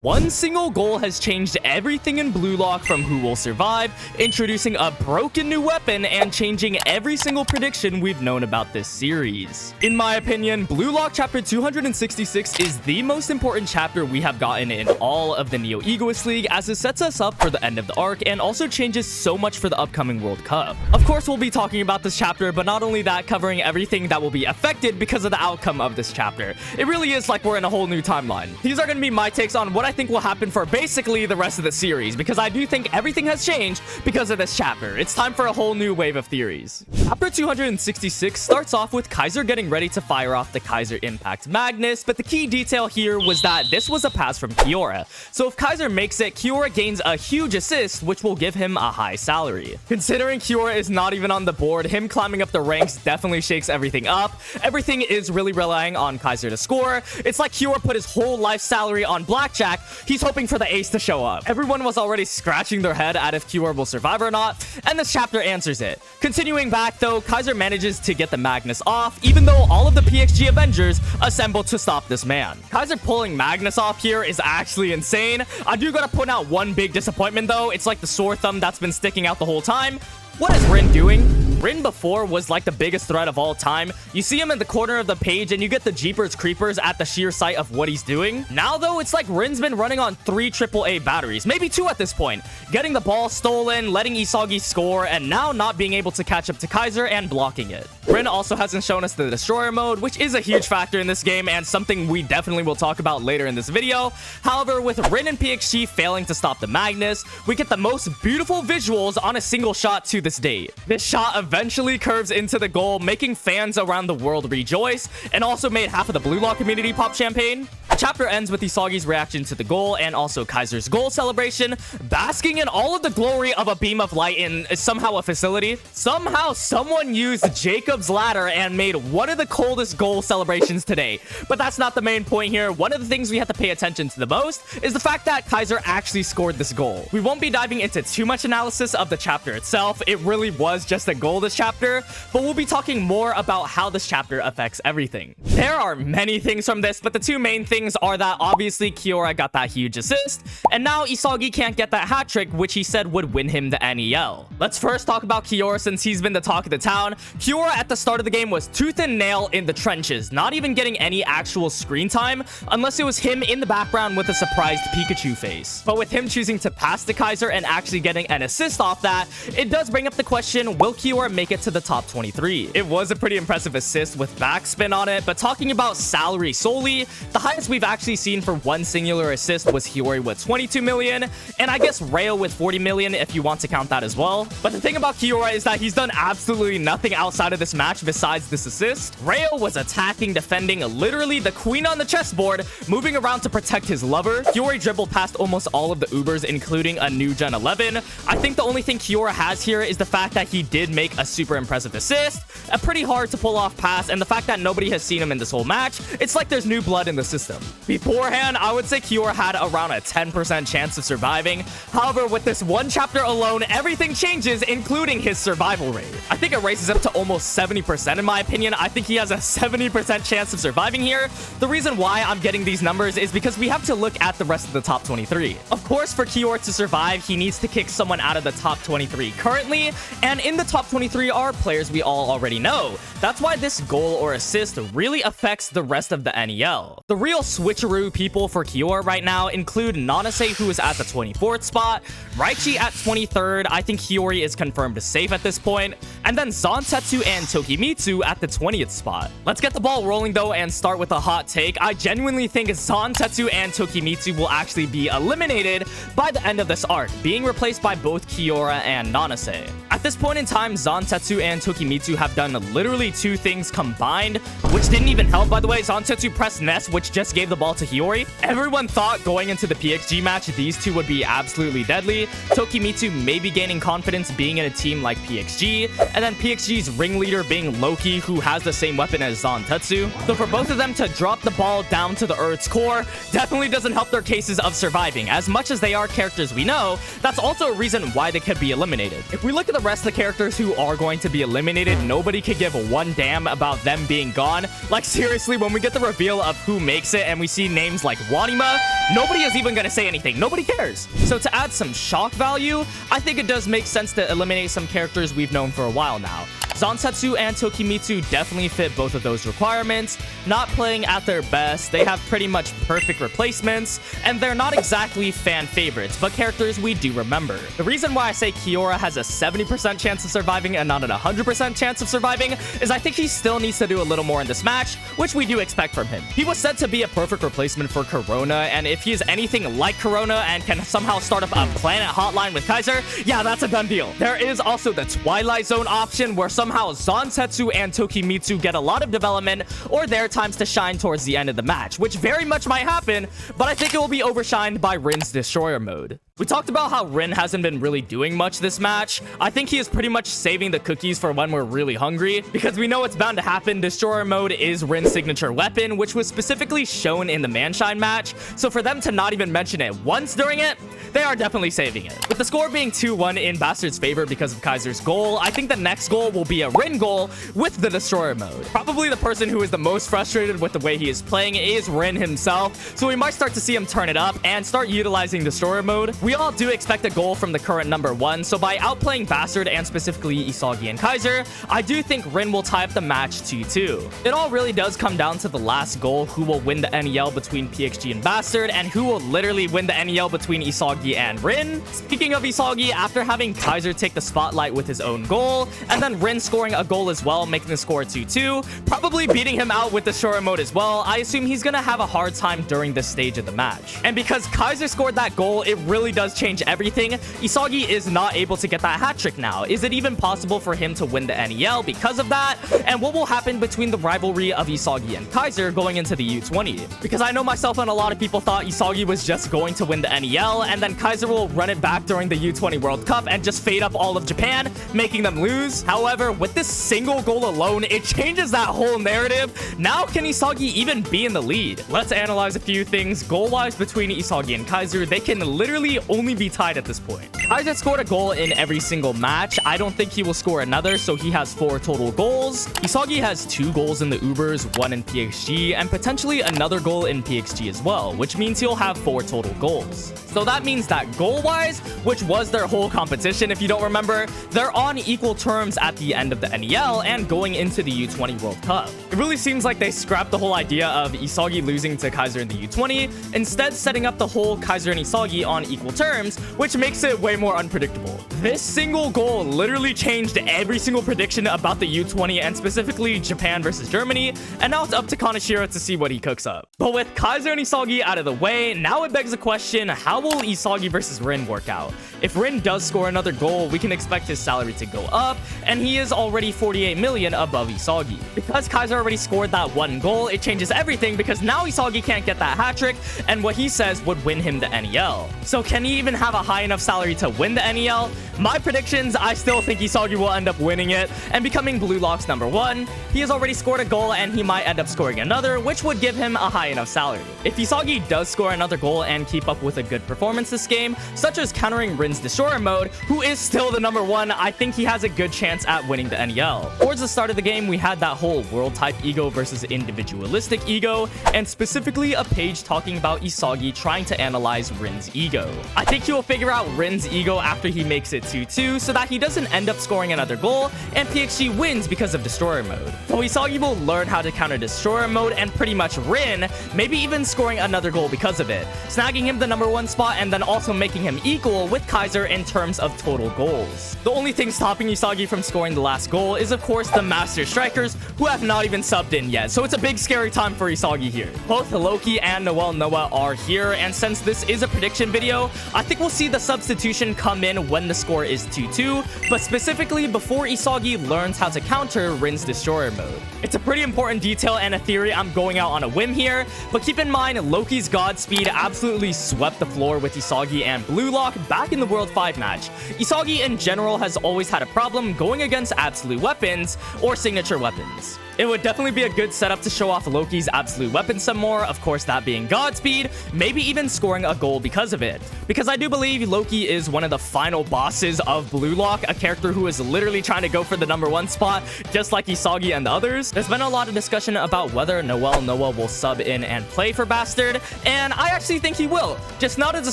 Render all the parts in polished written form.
One single goal has changed everything in BlueLock from who will survive, introducing a broken new weapon and changing every single prediction we've known about this series. In my opinion, BlueLock Chapter 266 is the most important chapter we have gotten in all of the Neo Egoist League, as it sets us up for the end of the arc and also changes so much for the upcoming World Cup. Of course, we'll be talking about this chapter, but not only that, covering everything that will be affected because of the outcome of this chapter. It really is like we're in a whole new timeline. These are going to be my takes on what I think will happen for basically the rest of the series, because I do think everything has changed because of this chapter. It's time for a whole new wave of theories. Chapter 266 starts off with Kaiser getting ready to fire off the Kaiser Impact Magnus, but the key detail here was that this was a pass from Kiora. So if Kaiser makes it, Kiora gains a huge assist, which will give him a high salary. Considering Kiora is not even on the board, him climbing up the ranks definitely shakes everything up. Everything is really relying on Kaiser to score. It's like Kiora put his whole life salary on blackjack. He's hoping for the ace to show up. Everyone was already scratching their head at if Kiora will survive or not, and this chapter answers it. Continuing back though, Kaiser manages to get the Magnus off, even though all of the PXG Avengers assemble to stop this man. Kaiser pulling Magnus off here is actually insane. I do gotta point out one big disappointment though. It's like the sore thumb that's been sticking out the whole time. What is Rin doing? Rin before was like the biggest threat of all time. You see him in the corner of the page and you get the Jeepers Creepers at the sheer sight of what he's doing. Now though, it's like Rin's been running on 3 AAA batteries, maybe 2 at this point. Getting the ball stolen, letting Isagi score, and now not being able to catch up to Kaiser and blocking it. Rin also hasn't shown us the Destroyer mode, which is a huge factor in this game and something we definitely will talk about later in this video. However, with Rin and PXG failing to stop the Magnus, we get the most beautiful visuals on a single shot to this date. This shot eventually curves into the goal, making fans around the world rejoice, and also made half of the BlueLock community pop champagne. The chapter ends with Isagi's reaction to the goal and also Kaiser's goal celebration, basking in all of the glory of a beam of light in somehow a facility. Somehow someone used Jacob's ladder and made one of the coldest goal celebrations today. But that's not the main point here. One of the things we have to pay attention to the most is the fact that Kaiser actually scored this goal. We won't be diving into too much analysis of the chapter itself. It really was just a goal this chapter, but we'll be talking more about how this chapter affects everything. There are many things from this, but the two main things are that obviously Kiora got that huge assist, and now Isagi can't get that hat trick, which he said would win him the NEL. Let's first talk about Kiora, since he's been the talk of the town. Kiora at the start of the game was tooth and nail in the trenches, not even getting any actual screen time unless it was him in the background with a surprised Pikachu face. But with him choosing to pass to Kaiser and actually getting an assist off that, it does bring up the question, will Kiora make it to the top 23? It was a pretty impressive assist with backspin on it, but talking about salary solely, the highest we've actually seen for one singular assist was Hiyori with 22 million, and I guess Rayo with 40 million if you want to count that as well. But the thing about Kiora is that he's done absolutely nothing outside of this match besides this assist. Rayo was attacking, defending, literally the queen on the chessboard, moving around to protect his lover. Hiyori dribbled past almost all of the Ubers, including a new Gen 11. I think the only thing Kiora has here is the fact that he did make a super impressive assist, a pretty hard to pull off pass, and the fact that nobody has seen him in this whole match. It's like there's new blood in the system. Beforehand, I would say Kiora had around a 10% chance of surviving. However, with this one chapter alone, everything changes, including his survival rate. I think it raises up to almost 70% in my opinion. I think he has a 70% chance of surviving here. The reason why I'm getting these numbers is because we have to look at the rest of the top 23. Of course, for Kiora to survive, he needs to kick someone out of the top 23 currently, and in the top 23 are players we all already know. That's why this goal or assist really affects the rest of the NEL. The real switcheroo people for Kiora right now include Nanase, who is at the 24th spot, Raichi at 23rd. I think Hiyori is confirmed safe at this point, and then Zantetsu and Tokimitsu at the 20th spot. Let's get the ball rolling though and start with a hot take. I genuinely think Zantetsu and Tokimitsu will actually be eliminated by the end of this arc, being replaced by both Kiora and Nanase. At this point in time, Zantetsu and Tokimitsu have done literally 2 things combined, which didn't even help, by the way. Zantetsu pressed Ness, which just gave the ball to Hiyori. Everyone thought going into the PXG match, these two would be absolutely deadly. Tokimitsu may be gaining confidence being in a team like PXG, and then PXG's ringleader being Loki, who has the same weapon as Zantetsu. So for both of them to drop the ball down to the Earth's core definitely doesn't help their cases of surviving. As much as they are characters we know, that's also a reason why they could be eliminated. If we look at the rest of the characters who are going to be eliminated, nobody could give one damn about them being gone. Like, seriously, when we get the reveal of who makes it and we see names like Wanima, nobody is even gonna say anything. Nobody cares. So to add some shock value, I think it does make sense to eliminate some characters we've known for a while now. Zansetsu and Tokimitsu definitely fit both of those requirements. Not playing at their best, they have pretty much perfect replacements, and they're not exactly fan favorites, but characters we do remember. The reason why I say Kiora has a 70% chance of surviving and not an 100% chance of surviving is I think he still needs to do a little more in this match, which we do expect from him. He was said to be a perfect replacement for Corona, and if he is anything like Corona and can somehow start up a planet hotline with Kaiser, yeah, that's a done deal. There is also the Twilight Zone option where somehow Zansetsu and Tokimitsu get a lot of development or their times to shine towards the end of the match, which very much might happen, but I think it will be overshined by Rin's Destroyer mode. We talked about how Rin hasn't been really doing much this match. I think he is pretty much saving the cookies for when we're really hungry, because we know it's bound to happen. Destroyer mode is Rin's signature weapon, which was specifically shown in the Manshine match, so for them to not even mention it once during it, they are definitely saving it. With the score being 2-1 in Bastard's favor because of Kaiser's goal, I think the next goal will be a Rin goal with the Destroyer mode. Probably the person who is the most frustrated with the way he is playing is Rin himself, so we might start to see him turn it up and start utilizing Destroyer mode. We all do expect a goal from the current number 1, so by outplaying Bastard and specifically Isagi and Kaiser, I do think Rin will tie up the match 2-2. It all really does come down to the last goal, who will win the NEL between PXG and Bastard, and who will literally win the NEL between Isagi and Rin. Speaking of Isagi, after having Kaiser take the spotlight with his own goal, and then Rin scoring a goal as well, making the score 2-2, probably beating him out with the Destroyer mode as well, I assume he's gonna have a hard time during this stage of the match. And because Kaiser scored that goal, it really does change everything. Isagi is not able to get that hat trick now. Is it even possible for him to win the NEL because of that? And what will happen between the rivalry of Isagi and Kaiser going into the U20? Because I know myself and a lot of people thought Isagi was just going to win the NEL, and then Kaiser will run it back during the U20 World Cup and just fade up all of Japan, making them lose. However, with this single goal alone, it changes that whole narrative. Now, can Isagi even be in the lead? Let's analyze a few things. Goal-wise between Isagi and Kaiser, they can literally only be tied at this point. Kaiser scored a goal in every single match. I don't think he will score another, so he has 4 total goals. Isagi has 2 goals in the Ubers, 1 in PXG, and potentially another goal in PXG as well, which means he'll have 4 total goals. So that means that goal-wise, which was their whole competition, if you don't remember, they're on equal terms at the end of the NEL and going into the U20 World Cup. It really seems like they scrapped the whole idea of Isagi losing to Kaiser in the U20, instead setting up the whole Kaiser and Isagi on equal terms, which makes it way more unpredictable. This single goal literally changed every single prediction about the U20 and specifically Japan versus Germany, and now it's up to Kaneshiro to see what he cooks up. But with Kaiser and Isagi out of the way, now it begs the question, how will Isagi versus Rin work out? If Rin does score another goal, we can expect his salary to go up, and he is already 48 million above Isagi. Because Kaiser already scored that 1 goal, it changes everything because now Isagi can't get that hat trick, and what he says would win him the NEL. So can he even have a high enough salary to win the NEL? My predictions, I still think Isagi will end up winning it and becoming BlueLock's number 1. He has already scored a goal and he might end up scoring another, which would give him a high enough salary. If Isagi does score another goal and keep up with a good performance this game, such as countering Rin's Destroyer mode, who is still the number 1, I think he has a good chance at winning the NEL. Towards the start of the game, we had that whole world type ego versus individualistic ego, and specifically a page talking about Isagi trying to analyze Rin's ego. I think he will figure out Rin's ego after he makes it 2-2 so that he doesn't end up scoring another goal and PXG wins because of Destroyer mode. So Isagi will learn how to counter Destroyer mode and pretty much Rin, maybe even scoring another goal because of it, snagging him the number 1 spot and then also making him equal with Kaiser in terms of total goals. The only thing stopping Isagi from scoring the last goal is of course the Master Strikers, who have not even subbed in yet, so it's a big scary time for Isagi here. Both Loki and Noel Noah are here, and since this is a prediction video, I think we'll see the substitution come in when the score is 2-2, but specifically before Isagi learns how to counter Rin's Destroyer mode. It's a pretty important detail and a theory. I'm going out on a whim here, but keep in mind Loki's Godspeed absolutely swept the floor with Isagi and BlueLock back in the World 5 match. Isagi in general has always had a problem going against absolute weapons or signature weapons. It would definitely be a good setup to show off Loki's absolute weapon some more, of course that being Godspeed, maybe even scoring a goal because of it. Because I do believe Loki is one of the final bosses of BlueLock, a character who is literally trying to go for the #1 spot, just like Isagi and the others. There's been a lot of discussion about whether Noel Noah will sub in and play for Bastard, and I actually think he will. Just not as a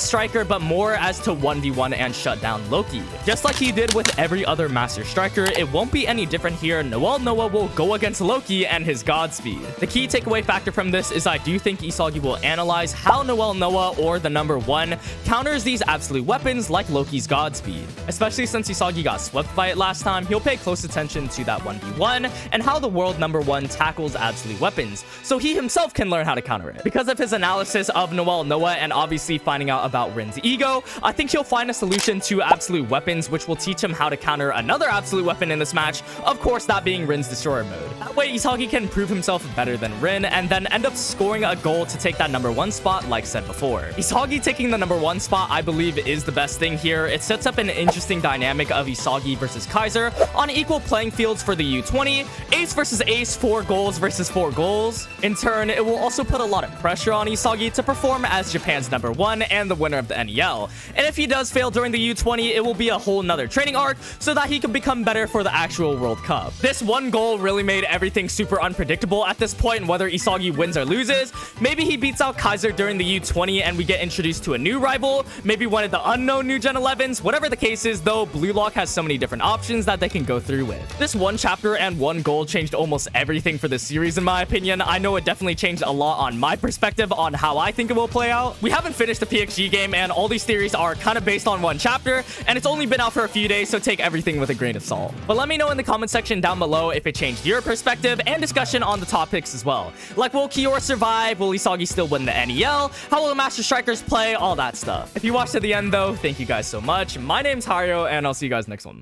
striker, but more as to 1v1 and shut down Loki. Just like he did with every other Master Striker, it won't be any different here. Noel Noah will go against Loki and his Godspeed. The key takeaway factor from this is I do think Isagi will analyze how Noel Noah or the #1 counters these absolute weapons like Loki's Godspeed. Especially since Isagi got swept by it last time, he'll pay close attention to that 1v1 and how the world #1 tackles absolute weapons, so he himself can learn how to counter it. Because of his analysis of Noel Noah and obviously finding out about Rin's ego, I think he'll find a solution to absolute weapons which will teach him how to counter another absolute weapon in this match, of course that being Rin's Destroyer mode. That way Isagi can prove himself better than Rin and then end up scoring a goal to take that #1 spot like said before. Isagi taking the #1 spot I believe is the best thing here. It sets up an interesting dynamic of Isagi versus Kaiser on equal playing fields for the U20, ace versus ace, 4 goals versus 4 goals. In turn, it will also put a lot of pressure on Isagi to perform as Japan's #1 and the winner of the NEL. And if he does fail during the U20, it will be a whole nother training arc so that he can become better for the actual World Cup. This one goal really made everything super unpredictable at this point, whether Isagi wins or loses. Maybe he beats out Kaiser during the U20 and we get introduced to a new rival, maybe one of the unknown new Gen 11s. Whatever the case is though, BlueLock has so many different options that they can go through with. This one chapter and one goal changed almost everything for this series in my opinion. I know it definitely changed a lot on my perspective on how I think it will play out. We haven't finished the PXG game and all these theories are kind of based on one chapter and it's only been out for a few days, so take everything with a grain of salt. But let me know in the comment section down below if it changed your perspective and discussion on the topics as well. Like, will Kiyor survive? Will Isagi still win the NEL? How will the Master Strikers play? All that stuff. If you watched to the end though, thank you guys so much. My name's Hiryo and I'll see you guys next one.